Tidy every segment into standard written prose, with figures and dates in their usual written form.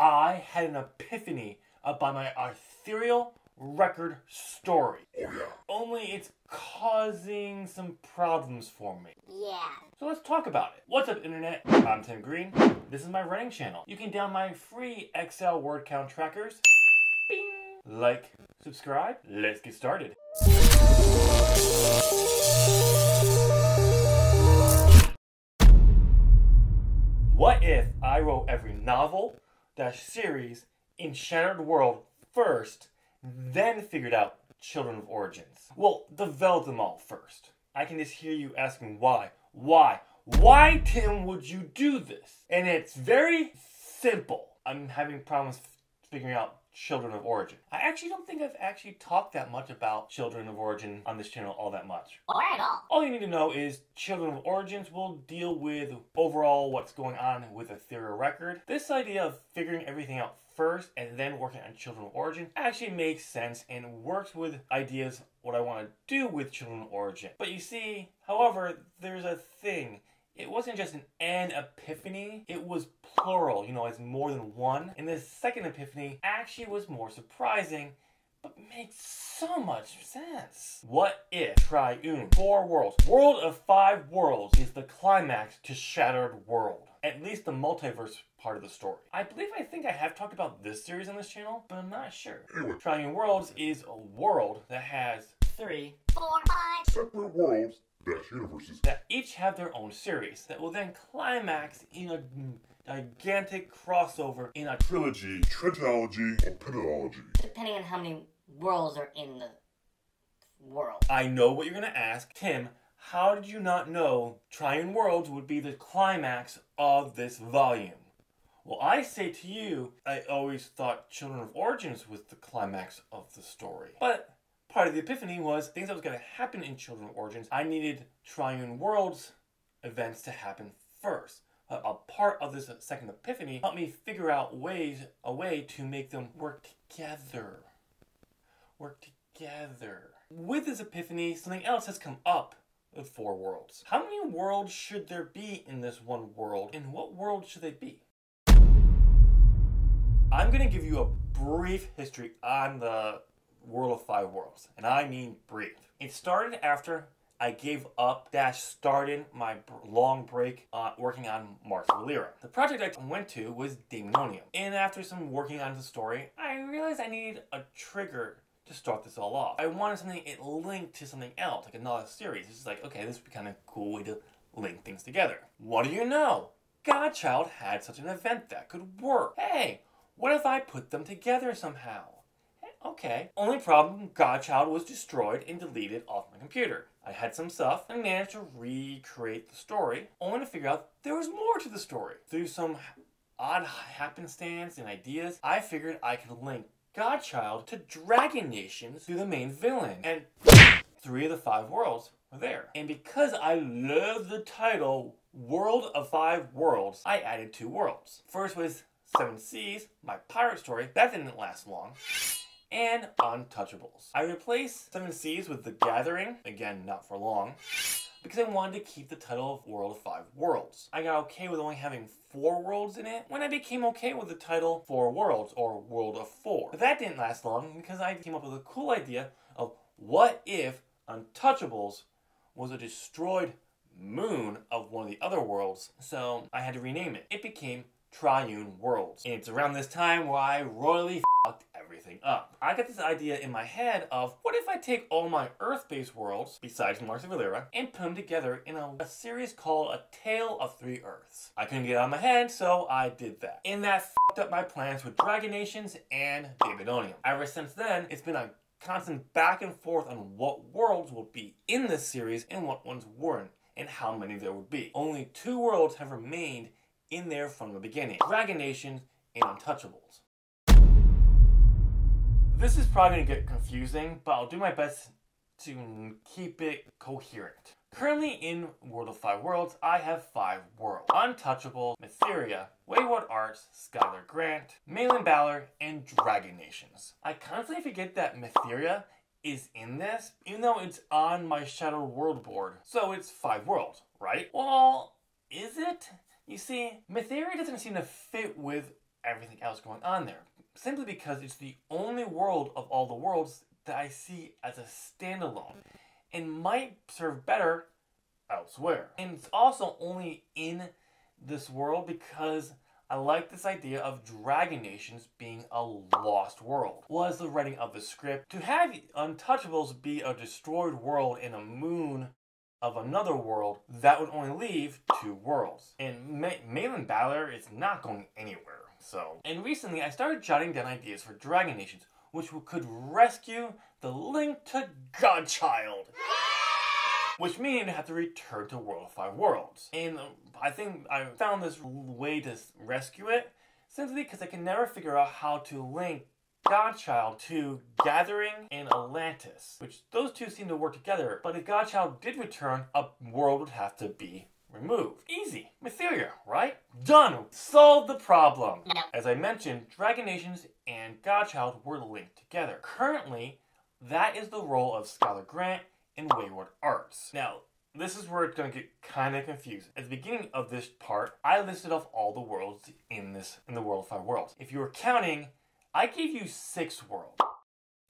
I had an epiphany about my ethereal record story. Oh yeah. Only it's causing some problems for me. Yeah. So let's talk about it. What's up, Internet? I'm Tim Green. This is my writing channel. You can download my free Excel word count trackers. Bing! Like, subscribe. Let's get started. What if I wrote every novel / series in Shattered World first, then figured out Children of Origins? Well, develop them all first. I can just hear you asking why. Why, Tim, would you do this? And it's very simple. I'm having problems figuring out Children of Origin. I actually don't think I've actually talked that much about Children of Origin on this channel all that much. Or at all. All you need to know is Children of Origins will deal with overall what's going on with Ethereal Record. This idea of figuring everything out first and then working on Children of Origin actually makes sense and works with ideas what I want to do with Children of Origin. But you see, however, there's a thing. It wasn't just an epiphany, it was plural, as more than one. And this second epiphany actually was more surprising, but makes so much sense. What if Triune, 4 worlds, world of 5 worlds is the climax to Shattered World? At least the multiverse part of the story. I think I have talked about this series on this channel, but I'm not sure. Anyway. Triune Worlds is a world that has 3, 4, 5. Separate worlds / universes that each have their own series that will then climax in a gigantic crossover in a trilogy, tetralogy, or pentatology. Depending on how many worlds are in the world. I know what you're going to ask. Tim, how did you not know Triune Worlds would be the climax of this volume? Well, I say to you, I always thought Children of Origins was the climax of the story. But part of the epiphany was things that was going to happen in Children of Origins. I needed Triune Worlds events to happen first. A part of this second epiphany helped me figure out a way to make them work together. With this epiphany, something else has come up with 4 worlds. How many worlds should there be in this one world, and what world should they be? I'm going to give you a brief history on the World of 5 Worlds, and I mean brief. It started after I gave up / started my long break working on Mars of Valera. The project I went to was Demononium, and after some working on the story, I realized I needed a trigger to start this all off. I wanted something it linked to something else, like another series. It's just like, okay, this would be kind of a cool way to link things together. What do you know? Godchild had such an event that could work. Hey, what if I put them together somehow? Okay. Only problem, Godchild was destroyed and deleted off my computer. I had some stuff and managed to recreate the story, only to figure out there was more to the story. Through some odd happenstance and ideas, I figured I could link Godchild to Dragon Nations through the main villain. And 3 of the 5 worlds were there. And because I love the title World of 5 Worlds, I added 2 worlds. First was 7 Seas, my pirate story. That didn't last long. And Untouchables. I replaced 7 Seas with The Gathering, again not for long, because I wanted to keep the title of World of 5 Worlds. I got okay with only having 4 worlds in it when I became okay with the title 4 Worlds, or World of 4. But that didn't last long because I came up with a cool idea of what if Untouchables was a destroyed moon of one of the other worlds, so I had to rename it. It became Triune Worlds. And it's around this time where I royally fucked everything up. I got this idea in my head of, what if I take all my Earth-based worlds, besides Mars and Valera, and put them together in a series called A Tale of 3 Earths. I couldn't get it out of my head, so I did that. And that fucked up my plans with Dragon Nations and Demononium. Ever since then, it's been a constant back and forth on what worlds will be in this series and what ones weren't, and how many there would be. Only 2 worlds have remained in there from the beginning. Dragon Nations and Untouchables. This is probably going to get confusing, but I'll do my best to keep it coherent. Currently in World of 5 Worlds, I have 5 worlds. Untouchables, Mytheria, Wayward Arts, Skylar Grant, Malin Balor, and Dragon Nations. I constantly forget that Mytheria is in this, even though it's on my Shadow World board. So it's 5 worlds, right? Well, is it? You see, Mytheria doesn't seem to fit with everything else going on there. Simply because it's the only world of all the worlds that I see as a standalone and might serve better elsewhere. And it's also only in this world because I like this idea of Dragon Nations being a lost world. Was the writing of the script to have Untouchables be a destroyed world and a moon of another world that would only leave 2 worlds. And Malin Battler is not going anywhere. And recently I started jotting down ideas for Dragon Nations, which could rescue the link to Godchild. Which means I have to return to World of 5 Worlds. And I think I found this way to rescue it simply because I can never figure out how to link Godchild to Gathering and Atlantis, which those two seem to work together. But if Godchild did return, a world would have to be removed. Easy. Mytheria, right? Done. Solved the problem. No. As I mentioned, Dragon Nations and Godchild were linked together. Currently, that is the role of Skylar Grant in Wayward Arts. Now, this is where it's going to get kind of confusing. At the beginning of this part, I listed off all the worlds in the World of 5 Worlds. If you were counting, I gave you 6 worlds.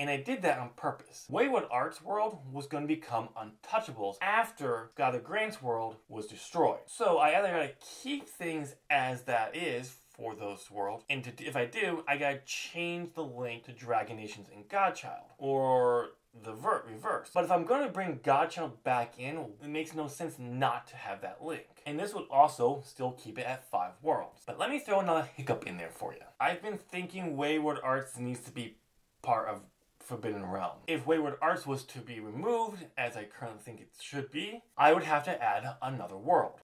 And I did that on purpose. Wayward Arts world was going to become Untouchables after Skylar Grant's world was destroyed. So I either got to keep things as that is for those worlds, and if I do, I got to change the link to Dragon Nations and Godchild, or the reverse. But if I'm going to bring Godchild back in, it makes no sense not to have that link. And this would also still keep it at 5 worlds. But let me throw another hiccup in there for you. I've been thinking Wayward Arts needs to be part of Forbidden Realm. If Wayward Arts was to be removed, as I currently think it should be, I would have to add another world.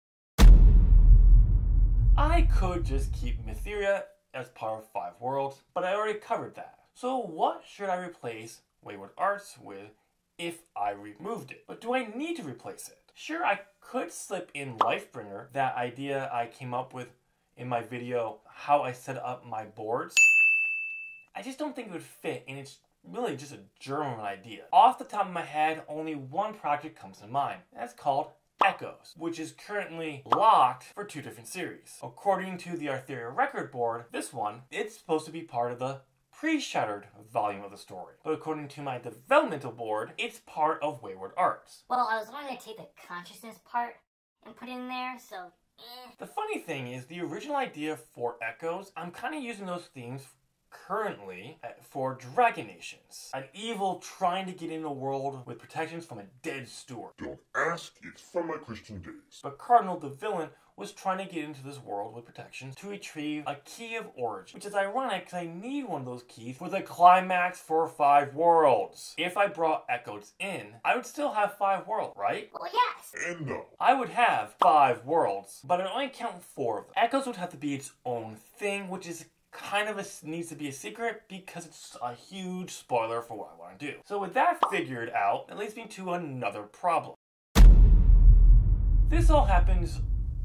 I could just keep Mytheria as part of 5 worlds, but I already covered that. So what should I replace Wayward Arts with if I removed it? But do I need to replace it? Sure, I could slip in Lifebringer, that idea I came up with in my video, how I set up my boards. I just don't think it would fit, and it's really just a German idea. Off the top of my head, only one project comes to mind. That's called Echoes, which is currently locked for 2 different series. According to the Authortube record board, this one, it's supposed to be part of the pre-shuttered volume of the story. But according to my developmental board, it's part of Wayward Arts. Well, I was only going to take the consciousness part and put it in there, so The funny thing is, the original idea for Echoes, I'm kind of using those themes currently for Dragon Nations. An evil trying to get in a world with protections from a dead steward. Don't ask, it's from my Christian days. But Cardinal, the villain, was trying to get into this world with protections to retrieve a key of origin. Which is ironic because I need one of those keys for the climax for 5 worlds. If I brought Echoes in, I would still have 5 worlds, right? well, yes. And no. I would have 5 worlds, but I only count 4 of them. Echoes would have to be its own thing, which is kind of needs to be a secret because it's a huge spoiler for what I want to do. So with that figured out, that leads me to another problem. This all happens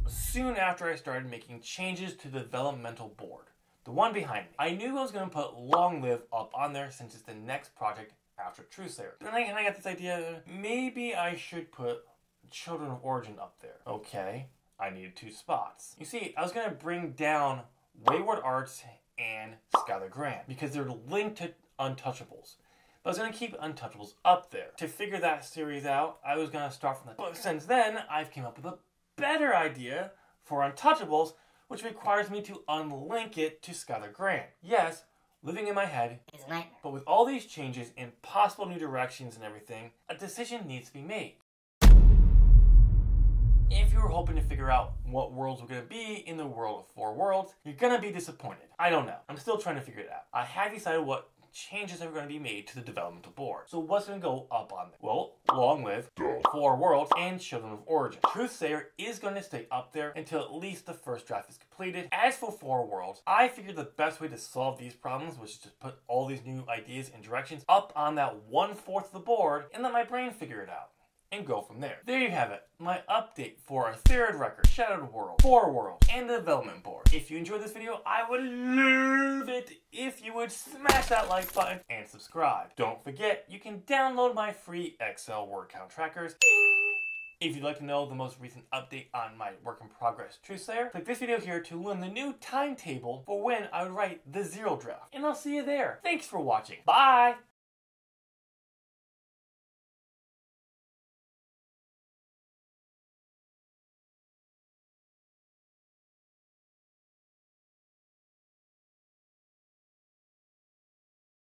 soon after I started making changes to the developmental board, the one behind me. I knew I was going to put Long Live up on there since it's the next project after Trueslayer. Then I got this idea, maybe I should put Children of Origin up there. Okay, I needed 2 spots. You see, I was going to bring down Wayward Arts and Skylar Grant because they're linked to Untouchables. But I was going to keep Untouchables up there. To figure that series out, I was going to start from the... But since then, I've came up with a better idea for Untouchables, which requires me to unlink it to Skylar Grant. Yes, living in my head, It's a nightmare. but with all these changes and possible new directions and everything, a decision needs to be made. If you were hoping to figure out what worlds were going to be in the world of 4 worlds, you're going to be disappointed. I don't know. I'm still trying to figure it out. I have decided what changes are going to be made to the developmental board. So what's going to go up on there? Well, Long Live, 4 Worlds, and Children of Origin. Trueslayer is going to stay up there until at least the first draft is completed. As for 4 Worlds, I figured the best way to solve these problems was to put all these new ideas and directions up on that 1/4 of the board and let my brain figure it out. And go from there. There you have it, my update for our 3rd record, Shattered World, 4 Worlds, and the development board. If you enjoyed this video, I would love it if you would smash that like button and subscribe. Don't forget, you can download my free Excel word count trackers If you'd like to know the most recent update on my work in progress Truth Slayer, click this video here to learn the new timetable for when I would write the 0 draft. And I'll see you there. Thanks for watching. Bye!